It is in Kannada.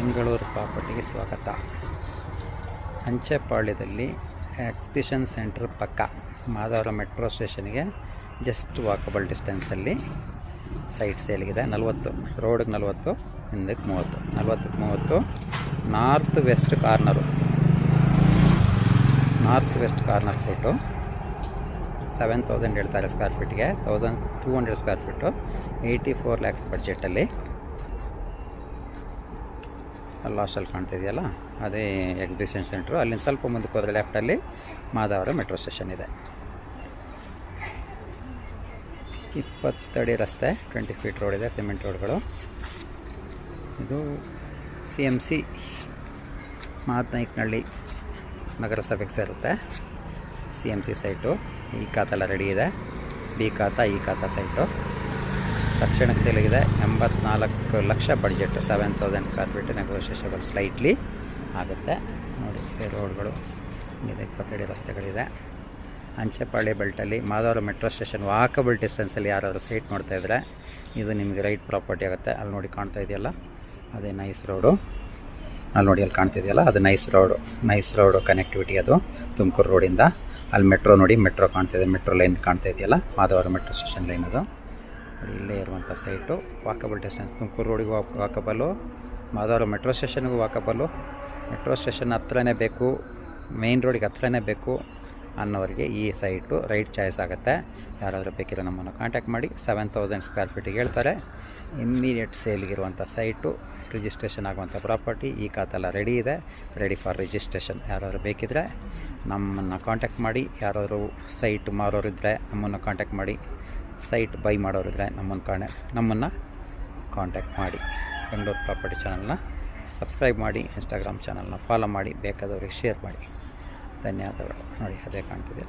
ಬೆಂಗಳೂರು ಪ್ರಾಪರ್ಟಿಗೆ ಸ್ವಾಗತ. ಅಂಚೆಪಾಳ್ಯದಲ್ಲಿ ಎಕ್ಸಿಬಿಷನ್ ಸೆಂಟರ್ ಪಕ್ಕ ಮಾಧವರ ಮೆಟ್ರೋ ಸ್ಟೇಷನ್ಗೆ ಜಸ್ಟ್ ವಾಕಬಲ್ ಡಿಸ್ಟೆನ್ಸಲ್ಲಿ ಸೈಟ್ ಸೇಲ್ಗಿದೆ. 40 ರೋಡಿಗೆ 40, ಹಿಂದಕ್ಕೆ 30, 40ಕ್ಕೆ 30. ನಾರ್ತ್ ವೆಸ್ಟ್ ಕಾರ್ನರ್ ಸೈಟು 7,000 ಹೇಳ್ತಾರೆ ಸ್ಕ್ವೇರ್ ಫೀಟ್ಗೆ. 1,200 square feet, 84 lakhs ಬಡ್ಜೆಟಲ್ಲಿ. ಲಾಸ್ಟಲ್ಲಿ ಕಾಣ್ತಿದೆಯಲ್ಲ ಅದೇ ಎಕ್ಸಿಬಿಷನ್ ಸೆಂಟ್ರು. ಅಲ್ಲಿಂದ ಸ್ವಲ್ಪ ಮುಂದಕ್ಕೆ ಹೋದರೆ ಲೆಫ್ಟಲ್ಲಿ ಮಾಧವರ ಮೆಟ್ರೋ ಸ್ಟೇಷನ್ ಇದೆ. 20 ಅಡಿ ರಸ್ತೆ, 20 ಫೀಟ್ ರೋಡ್ ಇದೆ, ಸಿಮೆಂಟ್ ರೋಡ್ಗಳು. ಇದು CMC ಮಾದನಾಯಕನಹಳ್ಳಿ ನಗರಸಭೆಗೆ ಸೇರುತ್ತೆ. CMC site. ಈ ಖಾತೆಲ್ಲ ರೆಡಿ ಇದೆ. ಬಿ ಖಾತಾ, ಈ ಖಾತಾ ಸೈಟು ತಕ್ಷಣಕ್ಕೆ ಸೇಲಿಗಿದೆ. 84 ಲಕ್ಷ budget, 7,000 square feet, negotiable slightly ಆಗುತ್ತೆ. ನೋಡಿ ರೋಡ್ಗಳು ಇದೆ, 20 ಅಡಿ ರಸ್ತೆಗಳಿದೆ. ಅಂಚೆಪಾಳ್ಯ ಬೆಲ್ಟಲ್ಲಿ ಮಾಧವರ ಮೆಟ್ರೋ ಸ್ಟೇಷನ್ ವಾಕಬಲ್ ಡಿಸ್ಟೆನ್ಸಲ್ಲಿ ಯಾರಾದರೂ ಸೈಟ್ ನೋಡ್ತಾಯಿದ್ರೆ ಇದು ನಿಮಗೆ ರೈಟ್ ಪ್ರಾಪರ್ಟಿ ಆಗುತ್ತೆ. ಅಲ್ಲಿ ನೋಡಿ ಕಾಣ್ತಾ ಇದೆಯಲ್ಲ ಅದೇ ನೈಸ್ ರೋಡು. ಅಲ್ಲಿ ನೋಡಿ ಅಲ್ಲಿ ಕಾಣ್ತಿದೆಯಲ್ಲ ಅದು ನೈಸ್ ರೋಡು ಕನೆಕ್ಟಿವಿಟಿ. ಅದು ತುಮಕೂರು ರೋಡಿಂದ ಅಲ್ಲಿ ಮೆಟ್ರೋ ನೋಡಿ, ಮೆಟ್ರೋ ಕಾಣ್ತಿದೆ, ಮೆಟ್ರೋ ಲೈನ್ ಕಾಣ್ತಾ ಇದೆಯಲ್ಲ ಮಾಧವರ ಮೆಟ್ರೋ ಸ್ಟೇಷನ್ ಲೈನ್. ಅದು ನೋಡಿ ಇಲ್ಲೇ ಇರುವಂಥ ಸೈಟು. ವಾಕಬಲ್ ಡಿಸ್ಟೆನ್ಸ್, ತುಮಕೂರು ರೋಡಿಗೂ ವಾಕಬಲ್ಲು, ಮಾಧವರ ಮೆಟ್ರೋ ಸ್ಟೇಷನ್ಗೂ ವಾಕಬಲ್ಲು. ಮೆಟ್ರೋ ಸ್ಟೇಷನ್ ಹತ್ರನೇ ಬೇಕು, ಮೇಯ್ನ್ ರೋಡಿಗೆ ಹತ್ರನೇ ಬೇಕು ಅನ್ನೋರಿಗೆ ಈ ಸೈಟು ರೈಟ್ ಚಾಯ್ಸ್ ಆಗುತ್ತೆ. ಯಾರಾದರೂ ಬೇಕಿರೋ ನಮ್ಮನ್ನು ಕಾಂಟ್ಯಾಕ್ಟ್ ಮಾಡಿ. 7,000 ಸ್ಕ್ವೇರ್ ಫೀಟಿಗೆ ಹೇಳ್ತಾರೆ. ಇಮ್ಮಿಡಿಯೇಟ್ ಸೇಲ್ಗಿರುವಂಥ ಸೈಟು, ರಿಜಿಸ್ಟ್ರೇಷನ್ ಆಗುವಂಥ ಪ್ರಾಪರ್ಟಿ. ಈ ಖಾತೆಲ್ಲ ರೆಡಿ ಇದೆ, ರೆಡಿ ಫಾರ್ ರಿಜಿಸ್ಟ್ರೇಷನ್. ಯಾರಾದರೂ ಬೇಕಿದ್ದರೆ ನಮ್ಮನ್ನು ಕಾಂಟ್ಯಾಕ್ಟ್ ಮಾಡಿ. ಯಾರಾದರೂ ಸೈಟ್ ಮಾರೋರಿದ್ದರೆ ನಮ್ಮನ್ನು ಕಾಂಟ್ಯಾಕ್ಟ್ ಮಾಡಿ. ಸೈಟ್ ಬೈ ಮಾಡೋರಿದ್ದರೆ ನಮ್ಮನ್ನು ಕಾಂಟ್ಯಾಕ್ಟ್ ಮಾಡಿ. ಬೆಂಗಳೂರು ಪ್ರಾಪರ್ಟಿ ಚಾನಲ್ನ ಸಬ್ಸ್ಕ್ರೈಬ್ ಮಾಡಿ, ಇನ್ಸ್ಟಾಗ್ರಾಮ್ ಚಾನಲ್ನ ಫಾಲೋ ಮಾಡಿ, ಬೇಕಾದವ್ರಿಗೆ ಶೇರ್ ಮಾಡಿ. ಧನ್ಯವಾದಗಳು. ನೋಡಿ ಅದೇ ಕಾಣ್ತಿದೆ.